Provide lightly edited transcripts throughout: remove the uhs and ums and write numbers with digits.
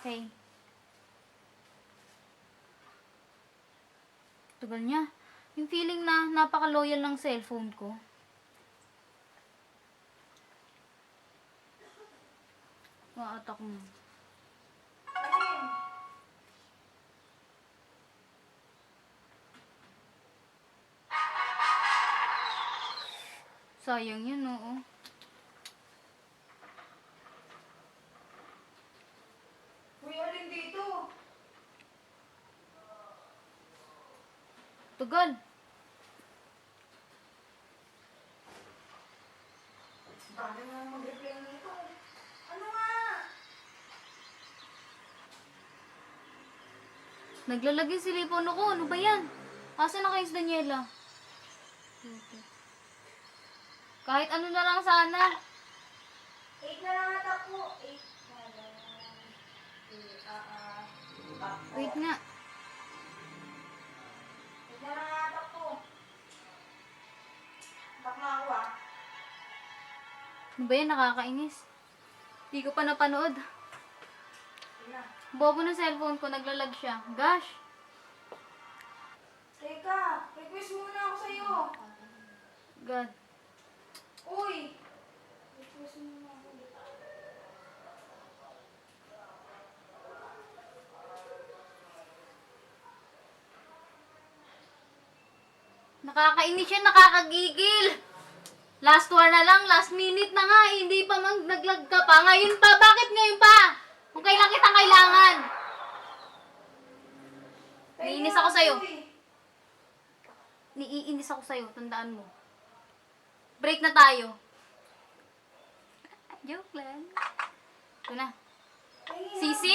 Okay. Tagal niya. Yung feeling na napaka-loyal ng cellphone ko. Ma-attack mo. Sayang yun, oo. Uy, alin dito? Tagal. Dami na mag-reply nito. Ano nga? Naglalagay si Lipon ako. Ano ba yan? Asa na kayo si Daniela? Kahit ano na lang sana. 8 na lang ata po. 8 na lang. Wait nga. 8 na lang ata po. Bak na ako ah. Ano ba yan? Nakakainis. Hindi ko pa napanood. Sige na. Bobo ng cellphone ko. Naglalag siya. Gosh. Teka, request muna ako sa'yo. God. Uy! Request muna ako. Nakakainis siya. Nakakagigil. Last war na lang. Last minute na nga. Hindi pa naglag ka pa. Ngayon pa. Bakit ngayon pa? Kung kailan kita kailangan. Naiinis ako sa'yo. Uy! Niiinis ako sa'yo. Tandaan mo. Break na tayo. Joke lang. Ito na. Ay, Sisi?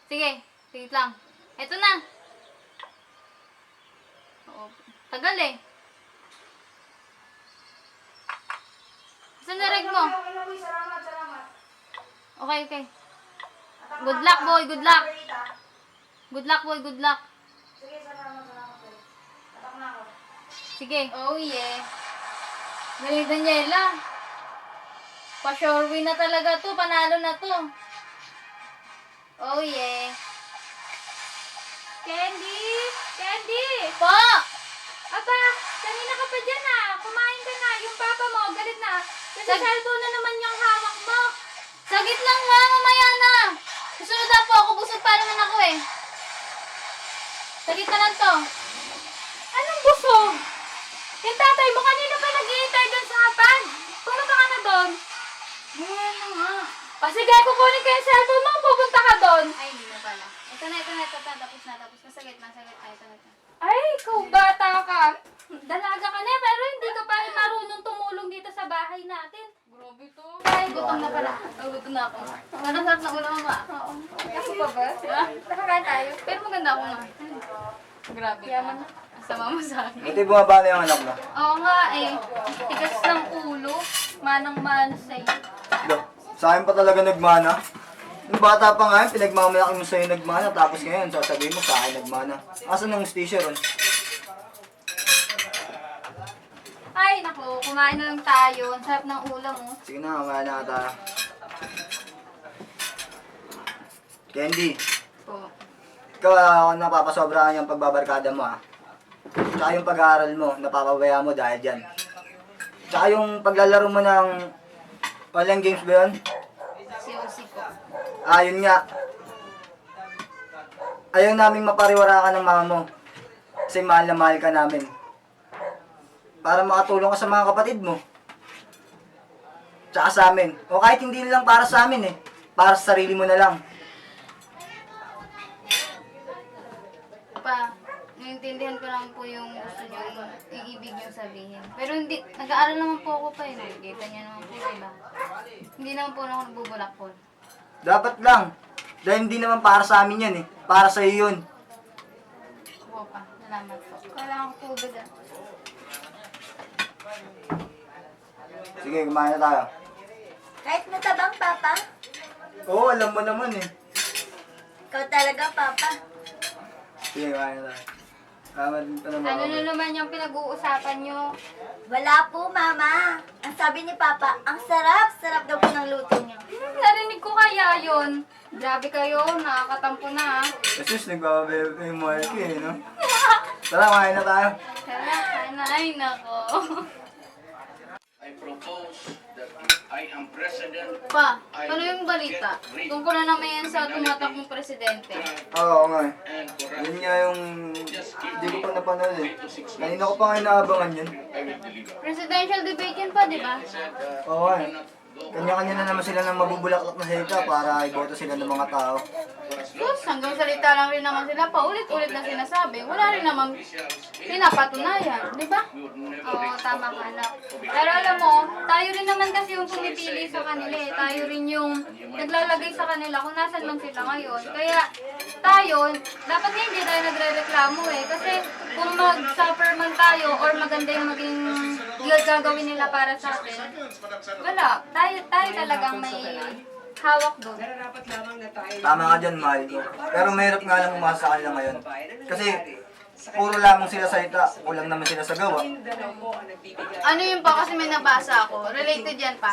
Sige. Sige lang. Ito na. Oo. Tagal eh. Saan na reg mo? Okay na, uy. Salamat, salamat. Okay, okay. Atak Good na luck, ako, boy. Good luck. Margarita. Good luck, boy. Good luck. Sige, salamat, boy. Atak na ako. Sige. Oh, yeah. Galing Daniela. Pa-sure win na talaga to. Panalo na to. Oh, yeah. Candy! Candy! Po! Aba, kanina ka pa dyan ah. Kumain ka na. Yung papa mo, galit na. Kasi cellphone na naman yung hawak mo. Sagit lang nga, mamaya na. Susunod na po ako. Busog pa naman ako eh. Sagit na lang to. Anong busog? Yung tatay mo kanina pa nag-iintay doon sa hapag. Pumunta ka na doon. Ano nga? Sige, kukunin ko yung cellphone mo. Pupunta ka doon. Ay, hindi na pala. Ito na. Tapos na. Sagit na. Ay, ito na. Ay, ikaw bata ka. Dalaga ka na pero hindi ka pa rin marunong tumulong dito sa bahay natin. Grabe to. Ay, gutom na pala. Gutom na ako. Sarap na ulam ma. Oo. Ako pa ba? Nakakain tayo. Pero maganda ako nga. Grabe ka. Yaman na. Sama mo sa akin. Ito bumaba na yung anak mo. Oo nga eh. Tigas ng ulo. Manang-mana sa'yo. Sa akin pa talaga nagmana. Yung bata pa nga yun, pinagmamalaki mo sa'yo nagmana. Tapos ngayon, sasabihin mo sa akin nagmana. Asan ang station ron? Ay, naku. Kumain na lang tayo. Ang sarap ng ulam mo. Sige na, mamaya na tayo. Candy, Po. ikaw ako napapasobrahan yung pagbabarkada mo ah. Tsaka yung pag-aaral mo, napapabaya mo dahil dyan. Tsaka yung paglalaro mo ng online games ba yun? COC po. Ah, yun nga. Ayaw naming mapariwara ka ng mama mo. Kasi mahal na mahal ka namin. Para makatulong ka sa mga kapatid mo. Tsaka sa amin. O kahit hindi lang para sa amin eh. Para sa sarili mo na lang. Pa, naiintindihan ko lang po yung gusto nyo, yung ibig nyo sabihin. Pero hindi, nag-aaral naman po ako pa eh. Nakikita nyo naman po, diba? Hindi naman po ako nagbubulak po. Dapat lang. Dahil hindi naman para sa amin yan eh. Para sa iyo yun. Opo pa, salamat po. Kailangan ko po ba? Sige, kumain na tayo. Kahit matabang, Papa. Oo, alam mo naman eh. Ikaw talaga, Papa. Sige, kumain na tayo. Tama din pala Ano mga na naman yung pinag-uusapan nyo? Wala po, Mama. Ang sabi ni Papa, ang sarap daw po ng luto niyo. Narinig ko kaya yun. Grabe kayo, nakakatampo na. Kasi nagbabebe yung Marky eh, no? Tara, kumain na tayo. Kaya, sana ay nako. I propose that I am president. Pa, ano yung balita? Tungkol na naman yan sa tumatakbong presidente. Oo nga eh. And for Yun nga yung... Hindi ko pa napanood eh. Kanina ko pa nga inaabangan yun. I will deliver. Presidential debate yan pa, di ba? Oo nga eh. Kanya-kanya na naman sila ng mabubulaklak na salita para iboto sila ng mga tao. Sus, hanggang salita lang rin naman sila. Paulit-ulit na sinasabi. Wala rin naman pinapatunayan, di ba? Oo, tama ka na. Pero alam mo, tayo rin naman kasi yung pumipili sa kanila eh. Tayo rin yung naglalagay sa kanila kung nasan man sila ngayon. Kaya tayo, dapat hindi tayo nagre-reklamo eh. Kasi kung mag-suffer man tayo or maganda yung maging deal gagawin nila para sa atin, wala. Tayo talagang may hawak doon. Tama ka dyan, mahal ko. Pero mahirap nga lang umasa sa kanila ngayon. Kasi puro lamang sila salita, kulang naman sila sa gawa. Ano yun pa kasi may nabasa ako. Related yan pa.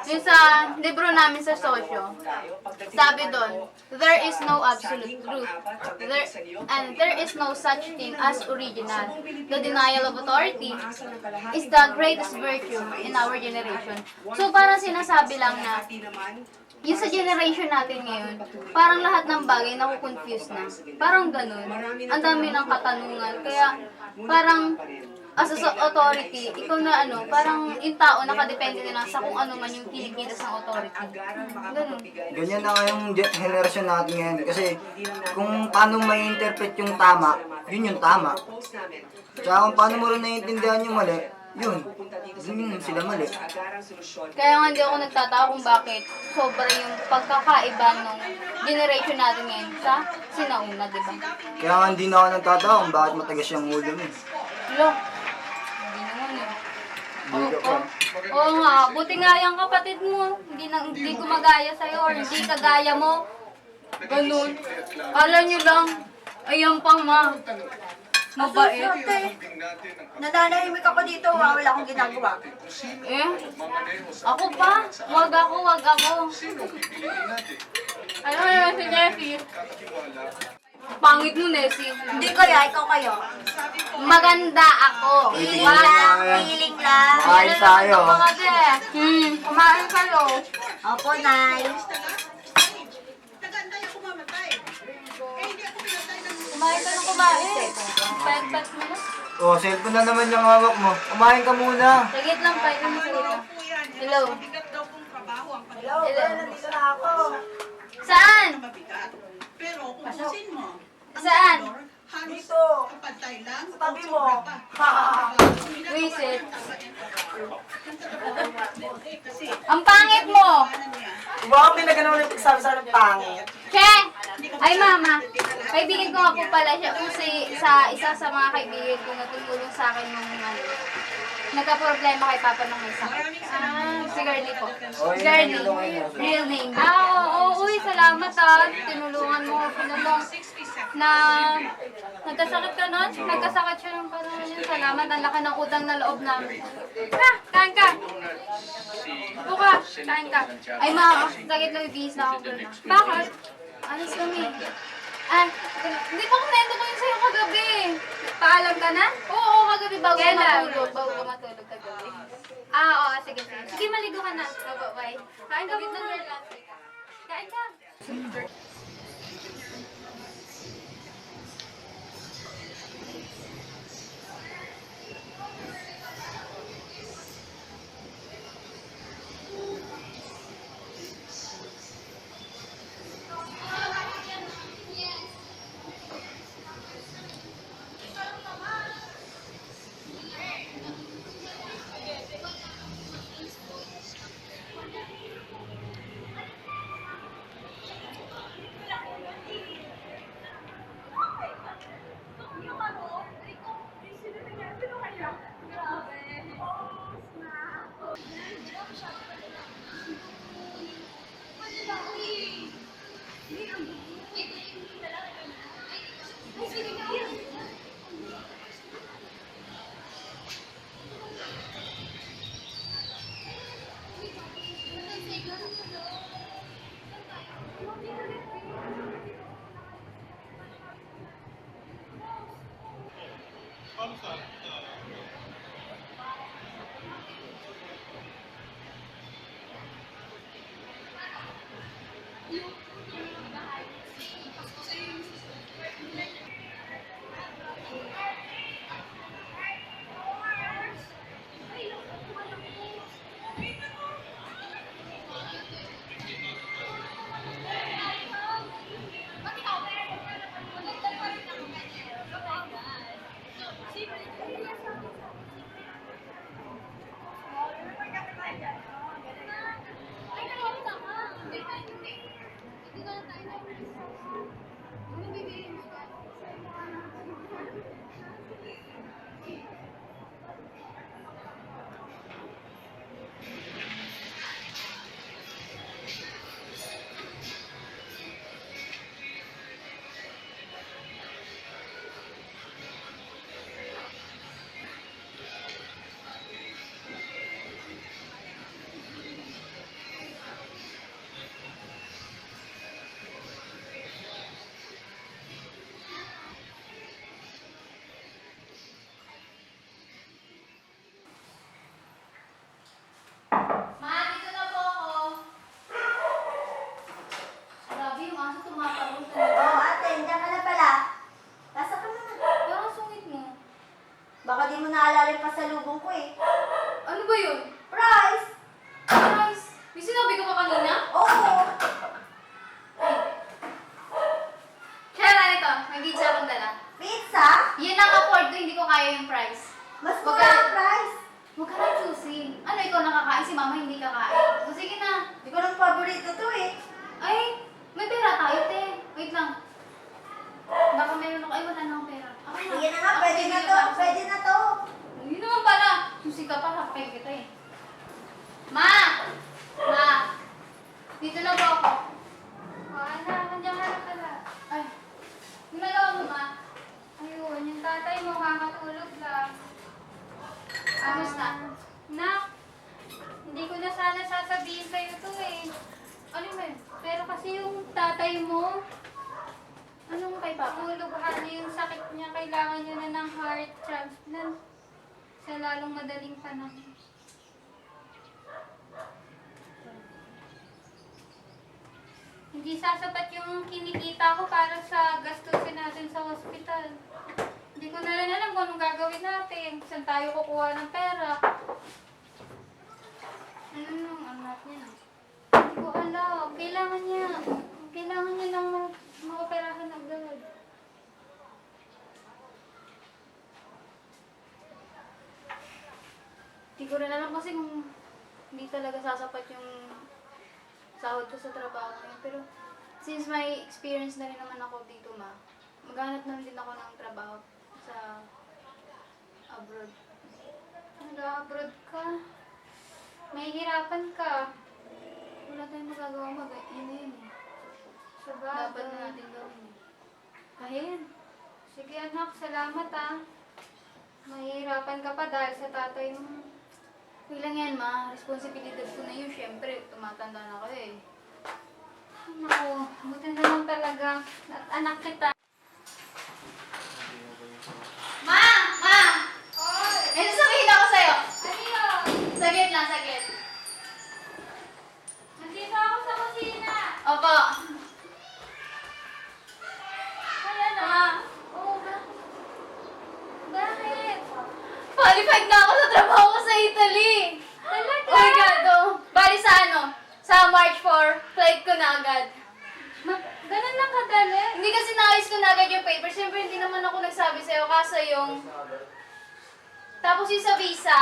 Yung sa libro namin sa sosyo. Sabi doon, there is no absolute truth. There is no such thing as original. The denial of authority is the greatest virtue in our generation. So parang sinasabi lang na yung sa generation natin ngayon, parang lahat ng bagay nakukonfuse na. Parang ganun. Ang dami ng katanungan. Kaya parang as a authority, ikaw na parang yung tao nakadepende na lang sa kung ano man yung kinikilos ng authority. Ganun. Ganyan na nga yung generation natin ngayon. Kasi kung paano may interpret yung tama, yun yung tama. Tsaka kung paano mo rin naiintindihan yung mali, yun sila mali. Kaya nga hindi ako nagtataka kung bakit sobra yung pagkakaiba ng generation natin ngayon sa sinauna, di ba? Kaya nga hindi na ako nagtataka kung bakit matagas yung ulo mo eh. Lo, hindi naman eh. Hindi ka pa. Oo nga, buti nga yung kapatid mo. Hindi gumagaya sa'yo or hindi kagaya mo. Ganun. Kala nyo lang, ayan pa ma. Mabait. Nananahimik ako dito, wala akong ginagawa. Eh? Ako pa? Wag ako. Ano naman si Jessie? Pangit mo, Nessie. Hindi kaya, ikaw kayo. Maganda ako. Feeling lang, feeling lang. Kain tayo. Kumain kayo. Opo, Nay. Kumain ka ng kumain. Pet mo na. Oh, cellphone na naman yung hawak mo. Kumain ka muna. Sagit lang pa. Ito mo sagit. Hello. Hello, nandito na ako. Saan? Pero kung usin mo, Saan? halos Dito. kapantay lang, Sa tabi mo. Visit. kasi Ang pangit mo. Wow, pinagano ulit sabi sa akin pangit. Che! Ay, mama. Kaibigan ko nga po pala siya. Kasi sa isa sa mga kaibigan ko na tumulong sa akin nung nagka-problema kay Papa nung may sakit. Si Garly po. Oh, yun Garly. yung tulungan niya. Real name. Uy, salamat Tinulungan mo ako na nagkasakit ka nun. Nagkasakit siya ng panahon yun. Salamat, ang laki ng utang na loob namin. Kain ka. Upo ka, kain ka. Ay, mama. Sakit lang ibihis na ako doon. Bakit? Alis kami. Ay, hindi pa kumento ko yun sa'yo kagabi. Paalam ka na? Oo, kagabi bago ka Kailan? matulog. Bago ka matulog kagabi. Oo, sige. Sige, maligo ka na. Bye. Kain ka muna. Kain ka. Ma, dito na po ako. Grabe yung aso tumatawag sa nila. Oh, ate, nandiyan ka na pala. Nasa ka na. Pero ang sungit mo. Baka di mo naalala yung pasalubong ko eh. Ano ba yun? Price! Guys, may sinabi ka pa kanina? Oo! Shara, ito. May pizza akong dala. Pizza? Yan ang afford ko, hindi ko kaya yung price. Mas Wag mura ka- ang price. Huwag ka na choosy. Ano, ikaw nakakain, si mama hindi kakain. O sige na. Di ko lang paborito to eh. Ay, may pera tayo, te. Wait lang. Baka meron ako. Ay, wala na akong pera. Ako na. Sige na nga, Ako, pwede sige na to. ako. Pwede na to. Yun naman pala. Susi ka pa, napakain kita eh. Ma! Ma! Dito na po ako. Oh, anak, nandiyan ka na pala. Ay, gumalawa mo, ma. Ayun, yung tatay mo kakatulog lang. Kamusta? Nak, hindi ko na sana sasabihin sa'yo to eh. Ano yun? Pero kasi yung tatay mo, Anong kay Papa? nahuluhan niya yung sakit niya. Kailangan niya na ng heart transplant sa lalong madaling panahon. Hindi sasapat yung kinikita ko para sa gastusin natin sa hospital. Hindi ko na rin alam kung anong gagawin natin. Saan tayo kukuha ng pera. Ano nung anak niya? Hindi ko alam. Kailangan niya lang makoperahan agad. Hindi ko rin alam kasi kung hindi talaga sasapat yung sahod ko sa trabaho ngayon. Pero since may experience na rin naman ako dito, ma, maghanap na rin din ako ng trabaho sa abroad. Nag-abroad ka. Mahihirapan ka. Wala tayong magagawa, yun na yun eh. Sabagay. Dapat na natin gawin eh. Kaya yan. Sige anak, salamat ah. Mahihirapan ka pa dahil sa tatay mo. Huwag lang yan, ma. Responsibilidad ko na yun. Siyempre, tumatanda na ako eh. Naku, buti na lang talaga. At anak kita. Ma! Ma! May sasabihin ako sa'yo. Ano yun? Saglit lang, saglit. Nandito ako sa kusina. Opo. Kaya na. Ma, Oo ba? Bakit? qualified na ako sa trabaho ko sa Italy. Talaga? Oh my God, oh. Bali sa ano? Sa March 4, flight ko na agad. Ganun lang kadali? Hindi kasi naayos ko na agad yung paper. Siyempre, hindi naman ako nagsabi sa'yo. Kaso yung... Tapos yung sa visa,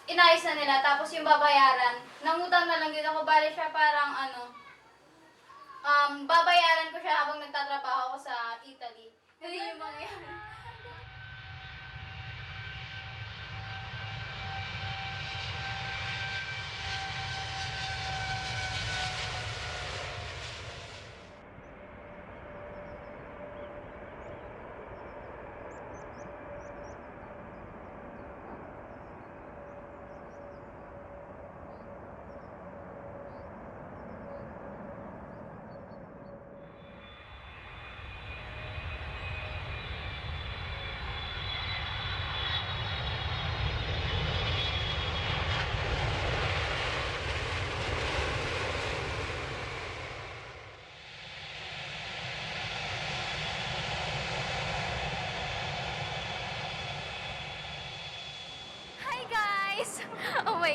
inayos na nila. Tapos yung babayaran, nangutang na lang din ako. Bali siya parang ano... babayaran ko siya habang nagtatrabaho ako sa Italy. Hindi yung mangyayari.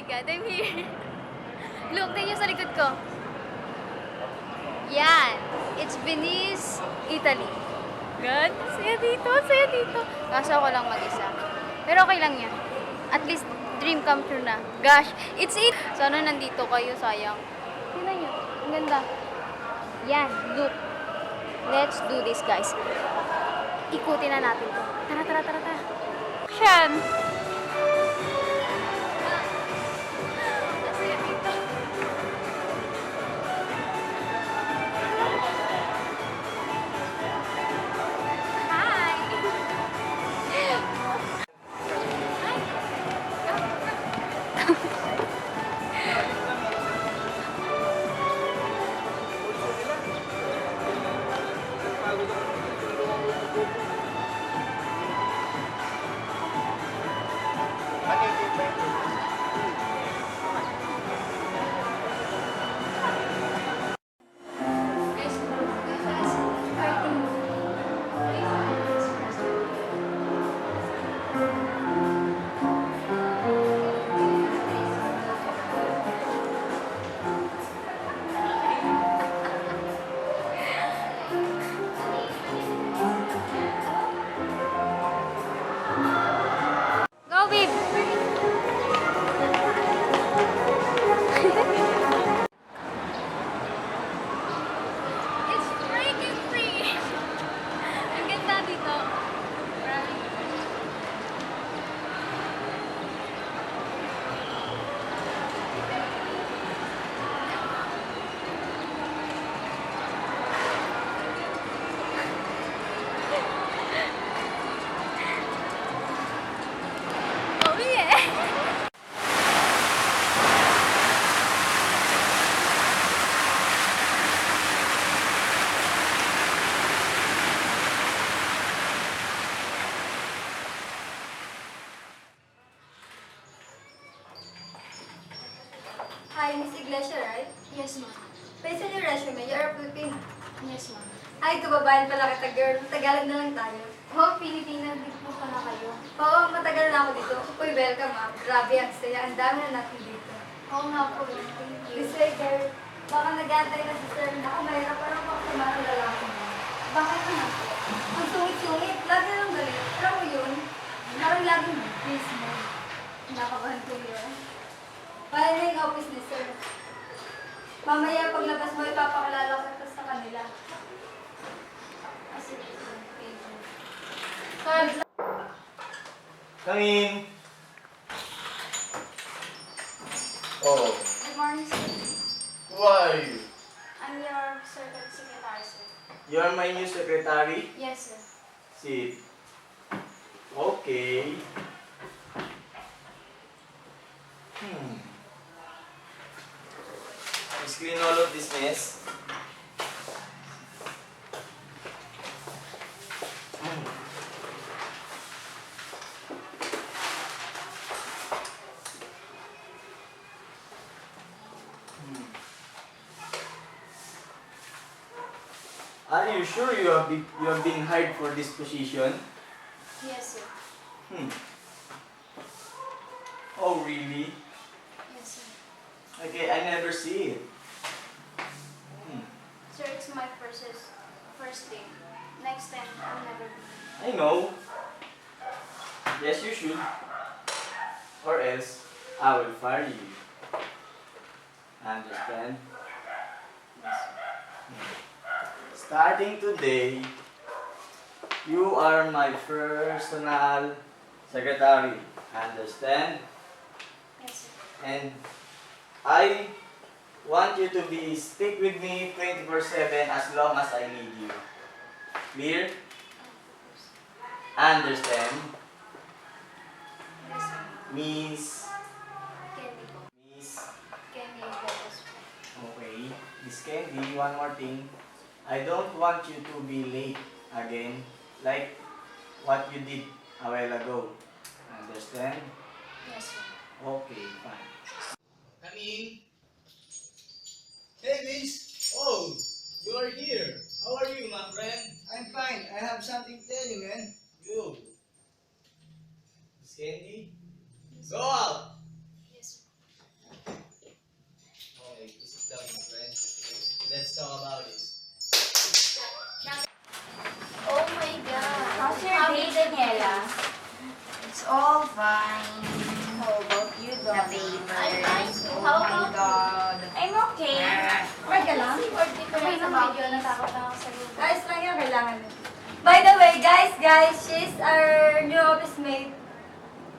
God, I'm here. Look, tingin sa likod ko. Yan. It's Venice, Italy. God, saya dito, saya dito. Kaso ako lang mag-isa. Pero okay lang yan. At least, dream come true na. Gosh, it's it. Sana nandito kayo, sayang. Tingnan nyo, ang ganda. Yan, look. Let's do this, guys. Ikutin na natin to. Tara, tara, tara, tara. Action! Masaya dito. Go, babe! It's freaking free! Ang ganda dito. Oh yeah! Hi, Miss Iglesia, right? Yes, ma'am. Based on your resume, you're a Filipino. Yes, ma'am. Ay, kababayan pala kita, girl. Tagalog na lang tayo. Oh, Pilipina din po pala kayo. Oo, matagal na ako dito. Uy, welcome, ah. Grabe ang saya. Ang dami na natin dito. Oo nga po, thank you. This way, girl. Baka nag-aantay na si sir. Ako, mahirap parang pakusuman ang lalaki mo. Bakit nga po? Ang sungit-sungit. Lagi lang galit. Alam mo yun? Parang laging please mo. Nakabahan ko yun. Kaya na yung office ni sir. Mamaya paglabas mo, ipapakilala ko sa kanila. Kasi, thank you. Sorry. Come in. Oh, Good morning, sir. who are you? I'm your secretary, sir. You are my new secretary? Yes, sir. Sit. Okay. Let's clean all of this mess. Are you sure you have been hired for this position? Yes, sir. Oh, really? Yes, sir. Okay, I never see it. Sir, it's my first day. Next time, I'll never be. I know. Yes, you should. Or else, I will fire you. Understand? Starting today, you are my personal secretary. Understand? Yes, sir. And I want you to stick with me 24/7 as long as I need you. Clear? Understand? Yes, sir. Miss. Candy po. Miss. Candy Vegas po. Okay. Miss Candy, one more thing. I don't want you to be late again, like what you did a while ago. Understand? Yes, sir. Okay, fine. Come in. Hey, Miss. Oh, you are here. How are you, my friend? I'm fine. I have something to tell you, man. Good. Miss Candy, go out. Yes, sir. Guys, she's our new office mate,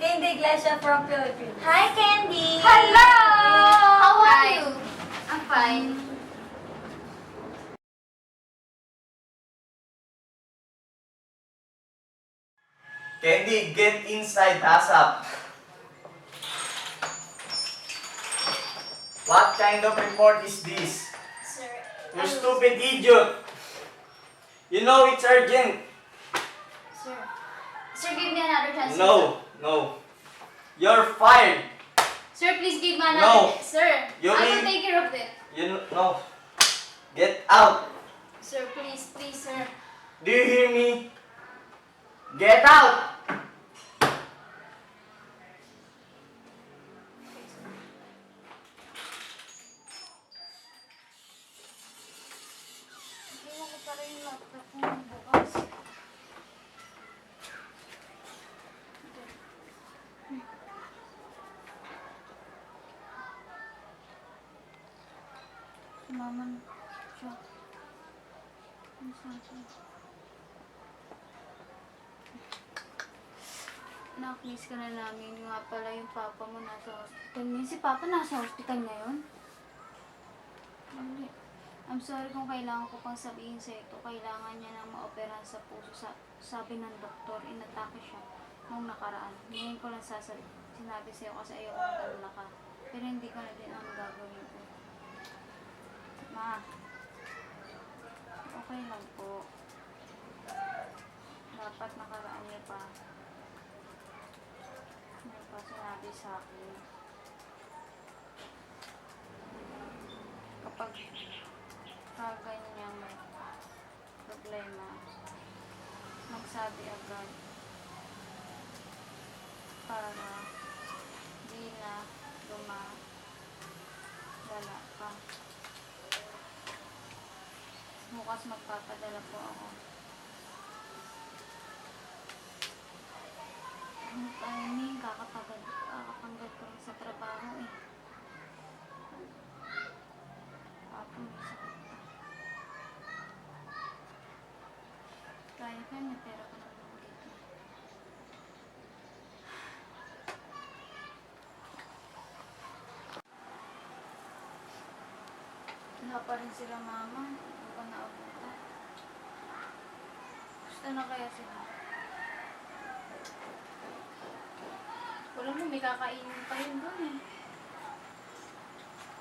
Candy Iglesia from Philippines. Hi, Candy! Hello! How are Hi. you? I'm fine. Candy, get inside ASAP. What kind of report is this? Sir, You stupid idiot! You know it's urgent. sir. Sir, give me another chance. No. You're fired. Sir, please give me No. another Sir, You I will leave. take care of it. No. Get out. Sir, please, sir. Do you hear me? Get out. Iwan ko pala yung laptop mo bukas. Sumaman siya. Ano sabi? Nakamiss ka na namin. Nga pala yung papa mo nasa hospital ngayon. Si papa nasa hospital ngayon? Hindi. I'm sorry kung kailangan ko pang sabihin sa ito. Kailangan niya na maoperahan sa puso. Sabi ng doktor, inatake siya nung nakaraan. Ngayon ko lang sinabi sa'yo kasi ayaw kong talala ka. Pero hindi ko na din ang gagawin ko. Ma, okay lang po. Dapat nakaraan niya pa. Hindi pa sinabi sa akin. Kapag ganyan may problema, magsabi agad para di na lumalala pa. Bukas magpapadala po ako. Ang timing, kakapagod ko rin sa trabaho eh. Tapos, may sakit pa. Kaya ka, may pera ka naman dito. Wala pa rin sila mama. Hindi ko naabutan. Gusto na kaya sila? Wala mo, may kakainin pa yun doon eh.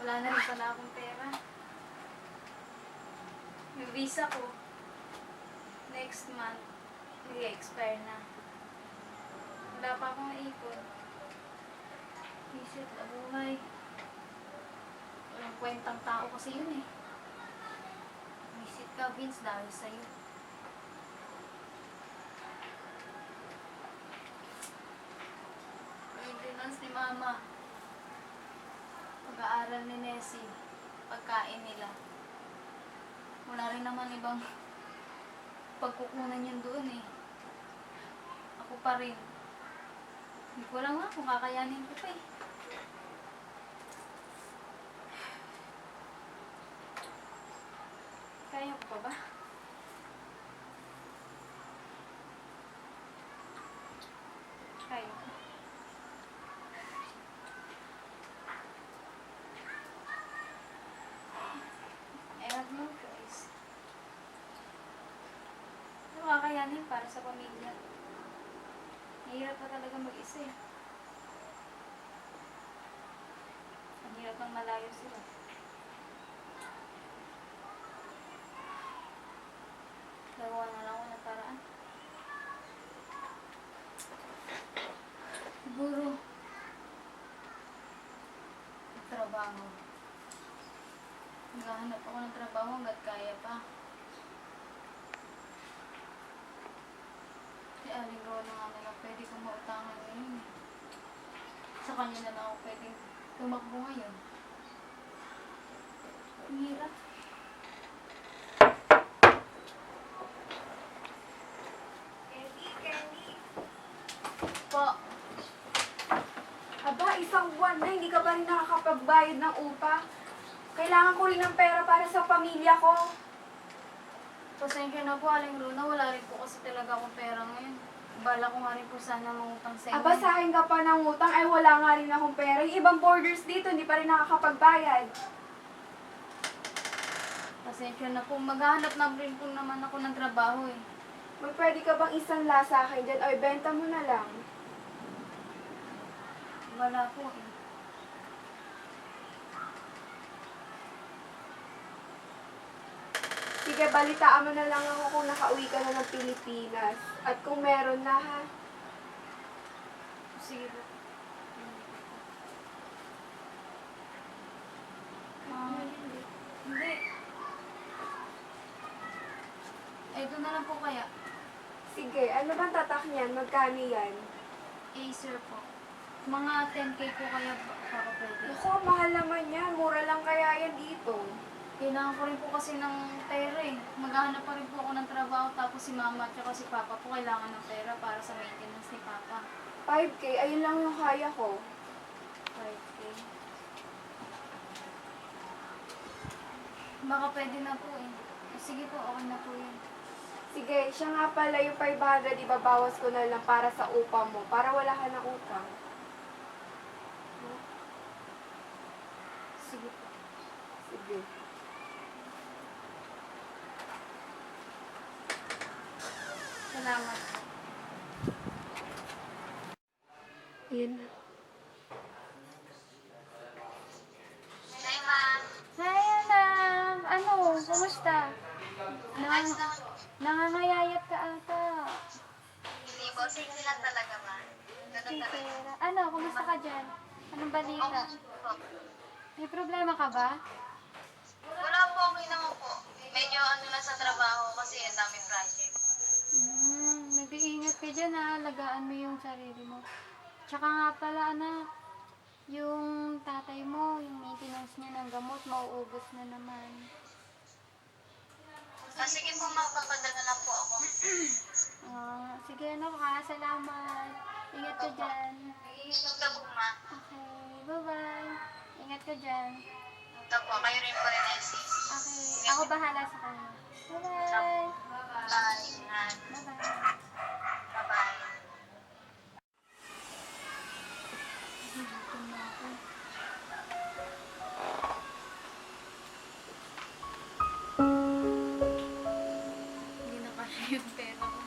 Wala na rin pala akong pera. Yung visa ko, next month, i-expire na. Wala pa akong ipon. Visit na buhay. Walang kwentang tao kasi yun eh. Visit ka, Vince, dahil sa'yo. Maintenance ni Mama. Pag-aaral ni Nessie. Pagkain nila. Wala rin naman ibang pagkukunan yun doon eh. Ako pa rin. Hindi ko lang nga kung kakayanin ko pa eh. Kaya ko pa ba? Kaya ko. I have no choice. Ano kakayanin para sa pamilya? Mahirap pa talaga mag-isa eh. Ang hirap ng malayo sila. Gawa na lang ako ng paraan. Siguro, trabaho. Naghahanap ako ng trabaho hanggat kaya pa. Si Aling Rona nga na lang pwede kong mautangan ngayon eh. Sa kanya na lang ako pwedeng tumakbo ngayon. Ang hirap. Po. Aba, isang buwan na, hindi ka pa rin nakakapagbayad ng upa. Kailangan ko rin ng pera para sa pamilya ko. Pasensya na po, Aling Rona. Wala rin po kasi talaga akong pera ngayon. Bala ko nga rin po sana mangutang sa inyo. Aba, sa akin ka pa ng utang, ay wala nga rin akong pera. Yung ibang boarders dito, hindi pa rin nakakapagbayad. Pasensya na po. Maghahanap na rin po naman ako ng trabaho eh. May pwede ka bang isanla sa akin dyan? O, ibenta mo na lang. Wala po eh. Sige, balitaan mo na lang ako kung nakauwi ka na ng Pilipinas. At kung meron na, ha? Sige po. Hindi. Ito na lang po kaya. Sige, ano bang tatak niyan? Magkano yan? Acer po. Mga 10K po kaya baka pwede. Naku, mahal naman yan. Mura lang kaya yan dito. Kailangan ko rin po kasi ng pera eh. Maghahanap pa rin po ako ng trabaho tapos si mama at saka si papa po kailangan ng pera para sa maintenance ni papa. 5K, ayun lang yung kaya ko. 5K. Baka pwede na po eh. Sige po, okay na po yun. Sige, siya nga pala yung 500, ibabawas ko na lang para sa upa mo, para wala ka ng utang. Sige po. Sige. Salamat. Ayan na. Hi, anak! Ano? Kumusta? Nangangayayat ka ata. Hindi po, sige lang talaga ma. Ganun talaga. Titira. Ano? Kumusta ka dyan? Anong balita? Po. May problema ka ba? Wala po, okay naman po. Medyo ano na sa trabaho kasi ang daming project. Nag-iingat ka dyan ha. Lagaan mo yung sarili mo. Tsaka nga pala anak, yung tatay mo, yung maintenance niya ng gamot, mauubos na naman. Sige po, magpapadala lang po ako. Sige anak ha, salamat. Ingat ka dyan. Nag-iingat ka po ma. Okay, bye-bye. Ingat ka dyan. Ito po, kayo rin po rin sis. Okay, ako bahala sa kanya. Bye-bye. Bye. Ingat. Bye-bye. Bye-bye. Hindi na kasi yung pera ko.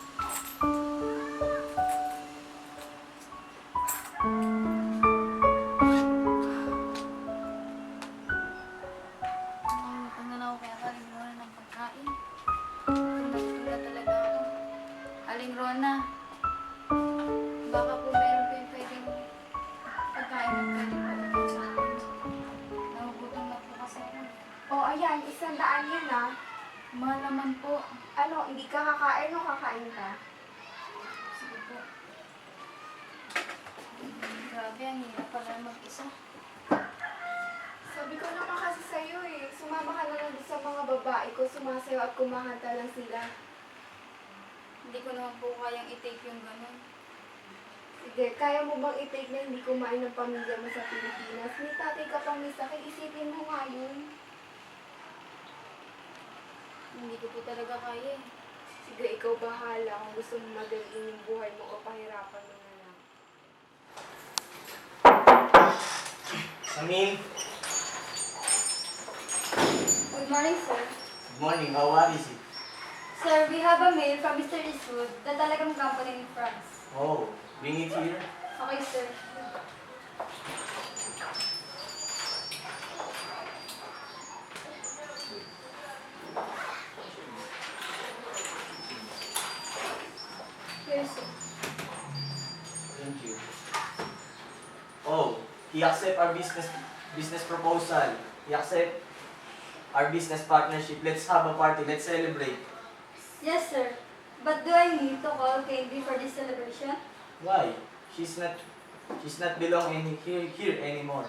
Ano na ako kaya Aling Rona ng pagkain. Natutulad talaga ako. Aling Rona, baka po meron po yung pwedeng pagkain ng pwede po ulit sa akin. Nagugutom na po kasi ako. O, ayan, 100 yun ah. Mahal naman po. Ano, hindi ka kakain o kakain ka? Sige po. Grabe, ang hirap pala mag-isa. Sabi ko naman kasi sa'yo eh, sumama ka na lang doon sa mga babae ko, sumasayaw at kumahanta lang sila. Hindi ko naman po kayang i-take yung ganun. Sige, kaya mo bang i-take na hindi kumain ng pamilya mo sa Pilipinas? May tatay ka pang may sakit, isipin mo nga yun. Hindi ko po talaga kaya eh. Sige, ikaw bahala kung gusto mo madaliin yung buhay mo o pahirapan mo na lang. Amin, Good morning, sir. good morning. How is it? Sir, we have a mail from Mr. Eastwood, the Telegram company in France. Oh, bring it here. Okay, sir. Here, sir. Thank you. Oh, he accept our business proposal. He accept our business partnership. Let's have a party. Let's celebrate. Yes, sir. But do I need to call Candy for this celebration? Why? She's not belong here anymore.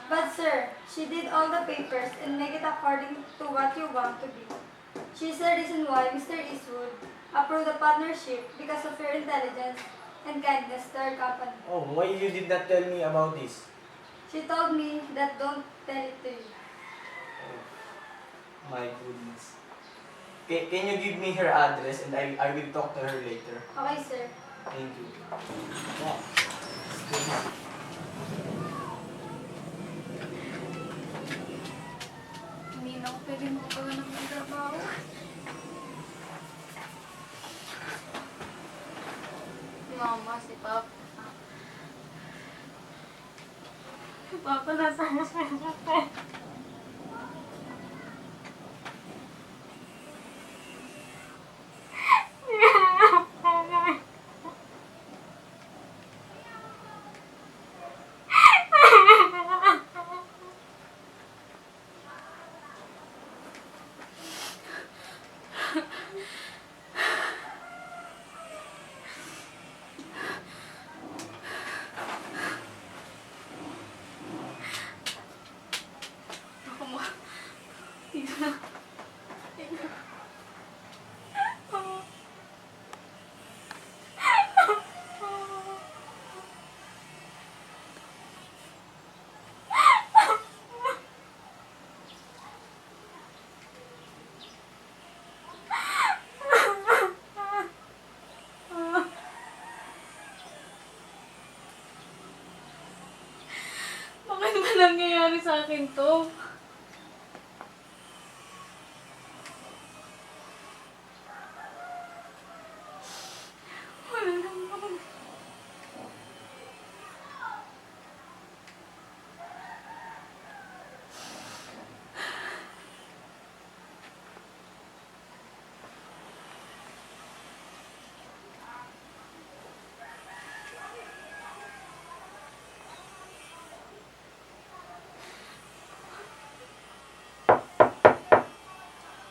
But sir, she did all the papers and make it according to what you want to be. She's the reason why Mr. Eastwood approved the partnership because of your intelligence and kindness to our company. Oh, why you did not tell me about this? She told me that don't tell it to you. Oh, my goodness. Can you give me her address and I will talk to her later. Okay, sir. Thank you. Hindi na ako pwede makagawa ng trabaho. Si Mama, si Papa. Si Papa nasa hospital. Ako mo. Dito na. Bakit ba nangyayari sa akin to? Wala naman.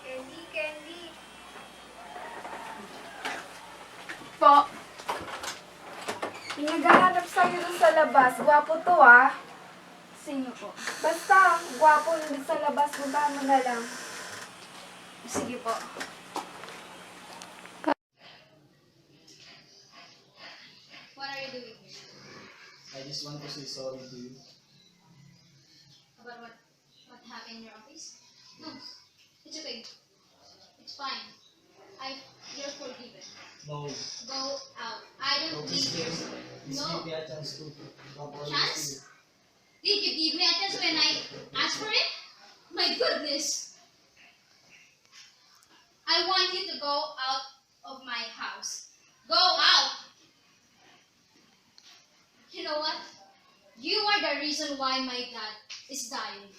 Candy, Candy. Po. Yung naghahanap sa'yo dun sa labas. Gwapo to ah. Sino po? Basta, gwapo dun sa labas. Puntahan mo na lang. Sige po. What are you doing here? I just want to say sorry to you. About what happened in your office? No, it's okay. It's fine. You're forgiven. No. Go out. I don't need you. Please No. give me a chance to apologize Chance? to you. Did you give me a chance when I asked for it? My goodness. I want you to go out of my house. Go out. You know what? You are the reason why my dad is dying.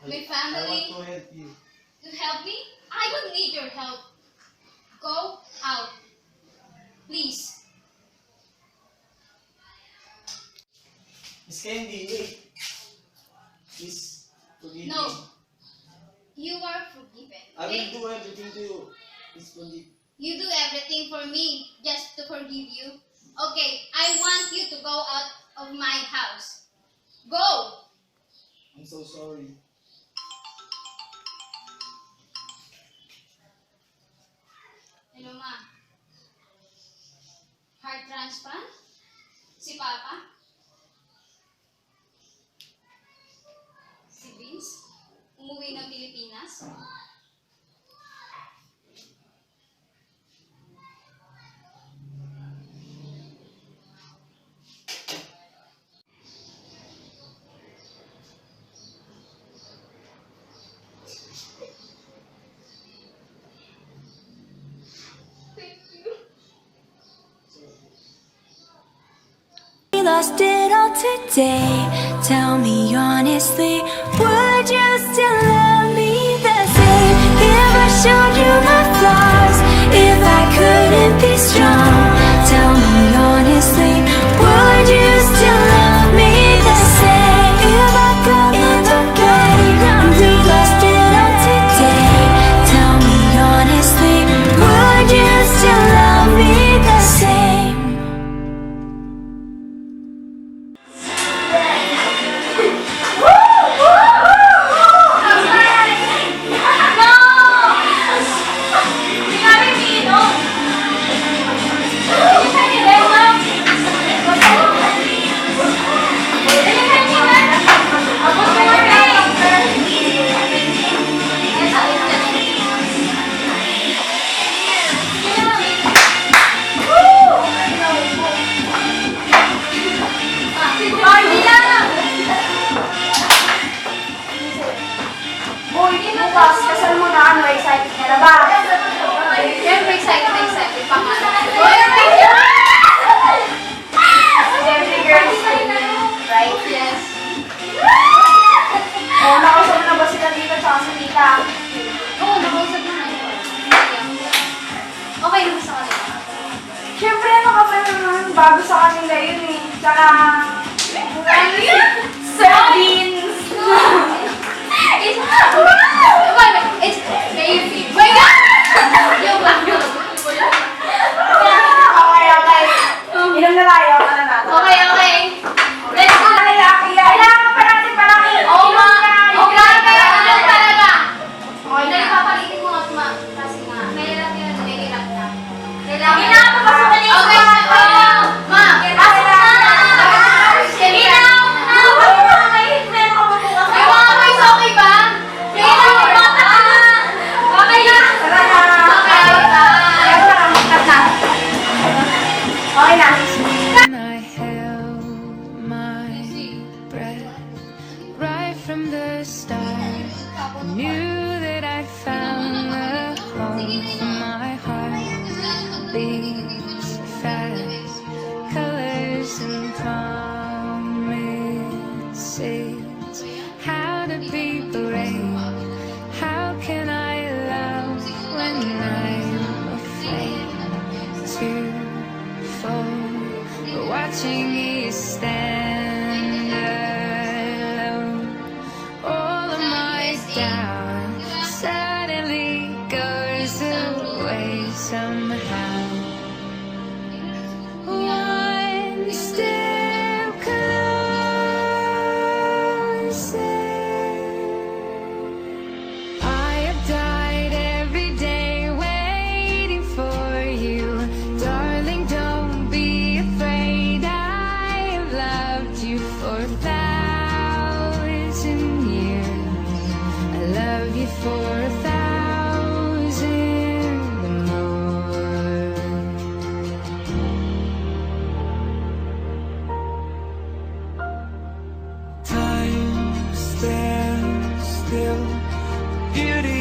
My family. I want to help you. To help me? I don't need your help. Go out. Please. Miss Candy, wait. Please forgive No. me. You are forgiven. I will Okay? do everything to you. Please forgive. You do everything for me just to forgive you. Okay, I want you to go out of my house. Go! I'm so sorry. Hello, ma. Heart transplant? Si Papa? Si Vince? Umuwi ng Pilipinas? Lost it all today. Tell me honestly, would you still love me the same if I showed you my flaws? If I couldn't be strong, tell me honestly, would you still love me the same if I could look away? We lost it all today. Tell me honestly, would you still love me the same? Boy, bukas, kasal mo na ano, excited ka na ba? Siyempre, excited pa nga. Siyempre, girls, right? Yes. O, nakausap mo na ba sila dito tsaka sa tita? Oo, nakausap na nga. Okay naman sa kanila. Siyempre, ano ka pa naman, bago sa kanila yun eh. Tsaka, sardines! It's baby. My God! Yung lang. Okay. Inom na tayo, ano na? Okay. Let's go. Kailangan pa natin parating. Oo, ma. Inom na. Grabe, ano talaga? Okay na. Dahil papalitin ko nga, ma. Kasi nga, mahirap yun, mahirap na. Kailangan. Pinapapasok ka na yung Okay, ma. Pasok na. Ay, mga boys, okay ba? Okay na. Okay na. Okay na. And I held my breath right from the start. I knew that I'd found the home for my heart. Beats fast, colors and promises. How to be brave? How can I love when I'm afraid to fall? Watching you stand alone, all of my doubt suddenly goes away somehow. One step closer. I have died every day waiting for you, darling. Don't be afraid. I have loved you for 1,000 years. I love you for 1,000 more. Time stands still, beauty